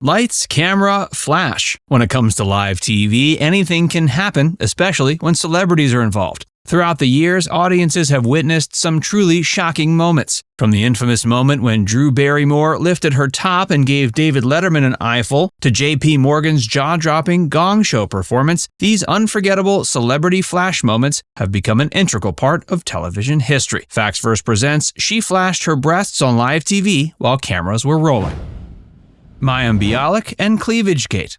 Lights, camera, flash. When it comes to live TV, anything can happen, especially when celebrities are involved. Throughout the years, audiences have witnessed some truly shocking moments. From the infamous moment when Drew Barrymore lifted her top and gave David Letterman an eyeful, to Jaye P. Morgan's jaw-dropping Gong Show performance, these unforgettable celebrity flash moments have become an integral part of television history. Facts Verse presents She Flashed Her Breasts on Live TV While Cameras Were Rolling. Mayim Bialik and Cleavagegate.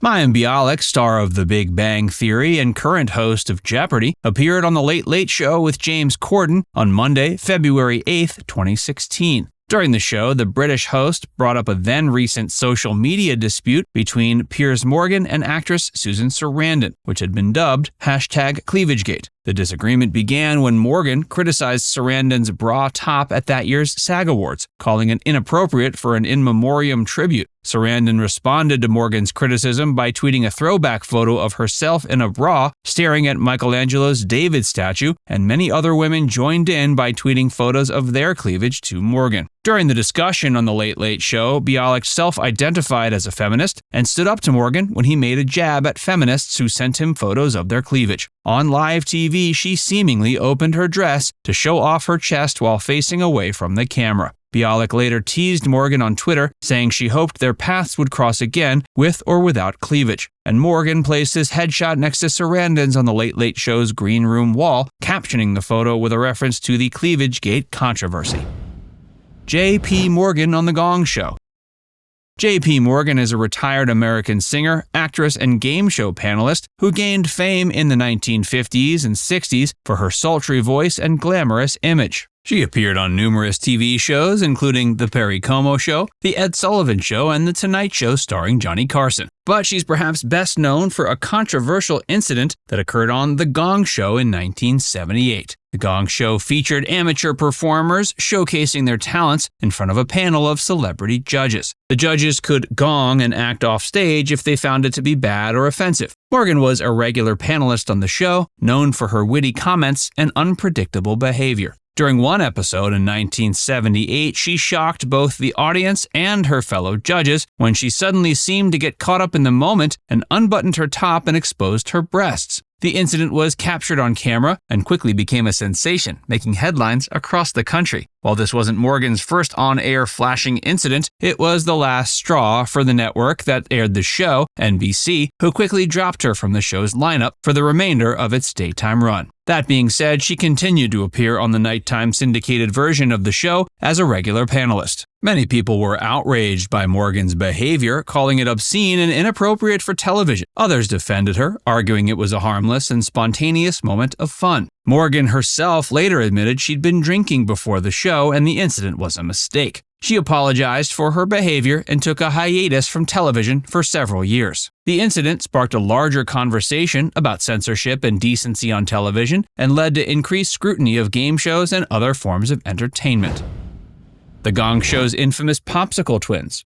Mayim Bialik, star of The Big Bang Theory and current host of Jeopardy, appeared on The Late Late Show with James Corden on Monday, February 8, 2016. During the show, the British host brought up a then-recent social media dispute between Piers Morgan and actress Susan Sarandon, which had been dubbed #Cleavagegate. The disagreement began when Morgan criticized Sarandon's bra top at that year's SAG Awards, calling it inappropriate for an in memoriam tribute. Sarandon responded to Morgan's criticism by tweeting a throwback photo of herself in a bra staring at Michelangelo's David statue, and many other women joined in by tweeting photos of their cleavage to Morgan. During the discussion on The Late Late Show, Bialik self-identified as a feminist and stood up to Morgan when he made a jab at feminists who sent him photos of their cleavage. On live TV, she seemingly opened her dress to show off her chest while facing away from the camera. Bialik later teased Morgan on Twitter, saying she hoped their paths would cross again with or without cleavage. And Morgan placed his headshot next to Sarandon's on The Late Late Show's green room wall, captioning the photo with a reference to the Cleavagegate controversy. Jaye P. Morgan on The Gong Show. Jaye P. Morgan is a retired American singer, actress, and game show panelist who gained fame in the 1950s and 60s for her sultry voice and glamorous image. She appeared on numerous TV shows, including The Perry Como Show, The Ed Sullivan Show, and The Tonight Show starring Johnny Carson. But she's perhaps best known for a controversial incident that occurred on The Gong Show in 1978. The Gong Show featured amateur performers showcasing their talents in front of a panel of celebrity judges. The judges could gong and act off stage if they found it to be bad or offensive. Morgan was a regular panelist on the show, known for her witty comments and unpredictable behavior. During one episode in 1978, she shocked both the audience and her fellow judges when she suddenly seemed to get caught up in the moment and unbuttoned her top and exposed her breasts. The incident was captured on camera and quickly became a sensation, making headlines across the country. While this wasn't Morgan's first on-air flashing incident, it was the last straw for the network that aired the show, NBC, who quickly dropped her from the show's lineup for the remainder of its daytime run. That being said, she continued to appear on the nighttime syndicated version of the show as a regular panelist. Many people were outraged by Morgan's behavior, calling it obscene and inappropriate for television. Others defended her, arguing it was a harmless and spontaneous moment of fun. Morgan herself later admitted she'd been drinking before the show and the incident was a mistake. She apologized for her behavior and took a hiatus from television for several years. The incident sparked a larger conversation about censorship and decency on television and led to increased scrutiny of game shows and other forms of entertainment. The Gong Show's infamous Popsicle twins.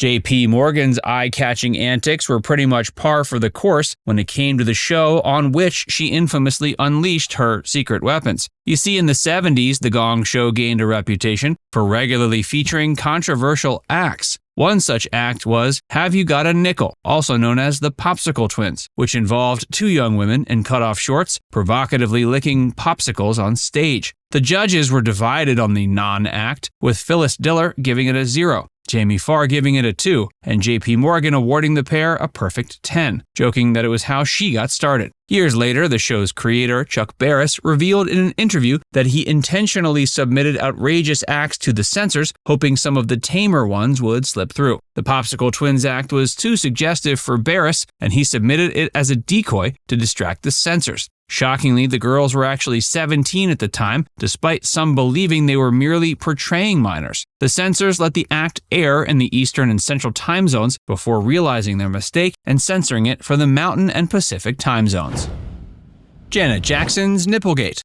Jaye P. Morgan's eye-catching antics were pretty much par for the course when it came to the show on which she infamously unleashed her secret weapons. You see, in the 70s, The Gong Show gained a reputation for regularly featuring controversial acts. One such act was Have You Got a Nickel, also known as the Popsicle twins, which involved two young women in cut-off shorts provocatively licking popsicles on stage. The judges were divided on the non-act, with Phyllis Diller giving it a 0, Jamie Farr giving it a 2, and Jaye P. Morgan awarding the pair a perfect 10, joking that it was how she got started. Years later, the show's creator, Chuck Barris, revealed in an interview that he intentionally submitted outrageous acts to the censors, hoping some of the tamer ones would slip through. The Popsicle Twins act was too suggestive for Barris, and he submitted it as a decoy to distract the censors. Shockingly, the girls were actually 17 at the time, despite some believing they were merely portraying minors. The censors let the act air in the Eastern and Central time zones before realizing their mistake and censoring it for the Mountain and Pacific time zones. Janet Jackson's Nipplegate.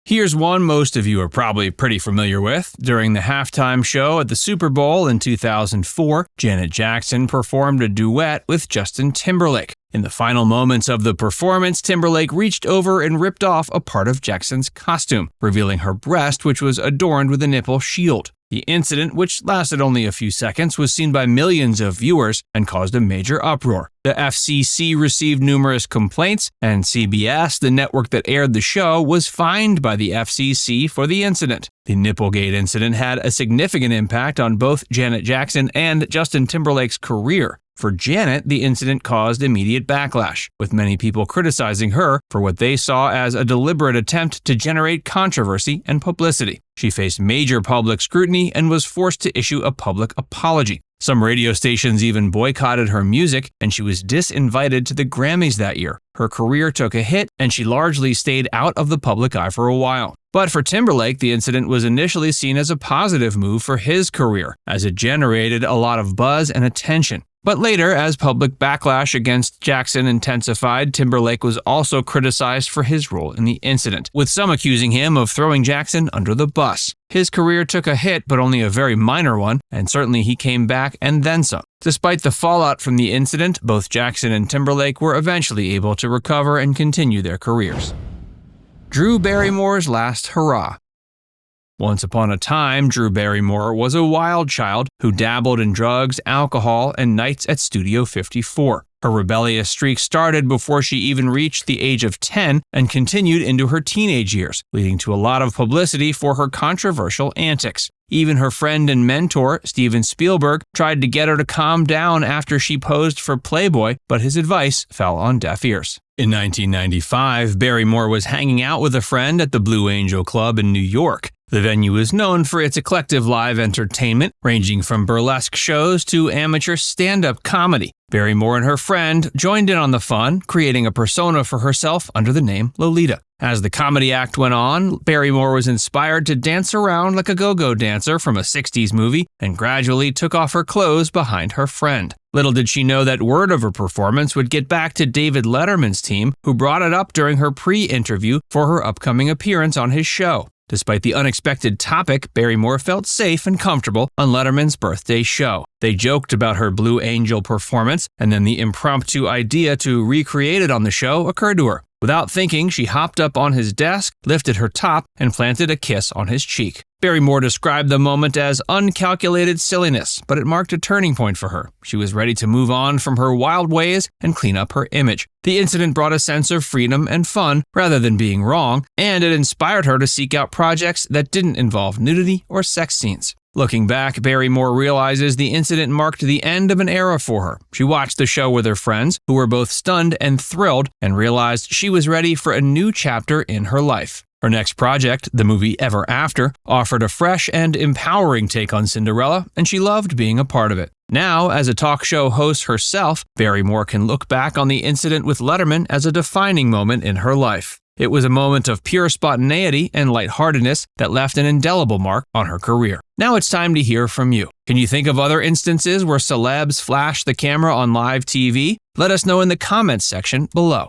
Here's one most of you are probably pretty familiar with. During the halftime show at the Super Bowl in 2004, Janet Jackson performed a duet with Justin Timberlake. In the final moments of the performance, Timberlake reached over and ripped off a part of Jackson's costume, revealing her breast, which was adorned with a nipple shield. The incident, which lasted only a few seconds, was seen by millions of viewers and caused a major uproar. The FCC received numerous complaints, and CBS, the network that aired the show, was fined by the FCC for the incident. The Nipplegate incident had a significant impact on both Janet Jackson and Justin Timberlake's career. For Janet, the incident caused immediate backlash, with many people criticizing her for what they saw as a deliberate attempt to generate controversy and publicity. She faced major public scrutiny and was forced to issue a public apology. Some radio stations even boycotted her music, and she was disinvited to the Grammys that year. Her career took a hit, and she largely stayed out of the public eye for a while. But for Timberlake, the incident was initially seen as a positive move for his career, as it generated a lot of buzz and attention. But later, as public backlash against Jackson intensified, Timberlake was also criticized for his role in the incident, with some accusing him of throwing Jackson under the bus. His career took a hit, but only a very minor one, and certainly he came back and then some. Despite the fallout from the incident, both Jackson and Timberlake were eventually able to recover and continue their careers. Drew Barrymore's last hurrah. Once upon a time, Drew Barrymore was a wild child who dabbled in drugs, alcohol, and nights at Studio 54. Her rebellious streak started before she even reached the age of 10 and continued into her teenage years, leading to a lot of publicity for her controversial antics. Even her friend and mentor, Steven Spielberg, tried to get her to calm down after she posed for Playboy, but his advice fell on deaf ears. In 1995, Barrymore was hanging out with a friend at the Blue Angel Club in New York. The venue is known for its eclectic live entertainment, ranging from burlesque shows to amateur stand-up comedy. Barrymore and her friend joined in on the fun, creating a persona for herself under the name Lolita. As the comedy act went on, Barrymore was inspired to dance around like a go-go dancer from a 60s movie and gradually took off her clothes behind her friend. Little did she know that word of her performance would get back to David Letterman's team, who brought it up during her pre-interview for her upcoming appearance on his show. Despite the unexpected topic, Barrymore felt safe and comfortable on Letterman's birthday show. They joked about her Blue Angel performance, and then the impromptu idea to recreate it on the show occurred to her. Without thinking, she hopped up on his desk, lifted her top, and planted a kiss on his cheek. Barrymore described the moment as uncalculated silliness, but it marked a turning point for her. She was ready to move on from her wild ways and clean up her image. The incident brought a sense of freedom and fun rather than being wrong, and it inspired her to seek out projects that didn't involve nudity or sex scenes. Looking back, Barrymore realizes the incident marked the end of an era for her. She watched the show with her friends, who were both stunned and thrilled, and realized she was ready for a new chapter in her life. Her next project, the movie Ever After, offered a fresh and empowering take on Cinderella, and she loved being a part of it. Now, as a talk show host herself, Barrymore can look back on the incident with Letterman as a defining moment in her life. It was a moment of pure spontaneity and lightheartedness that left an indelible mark on her career. Now it's time to hear from you. Can you think of other instances where celebs flash the camera on live TV? Let us know in the comments section below.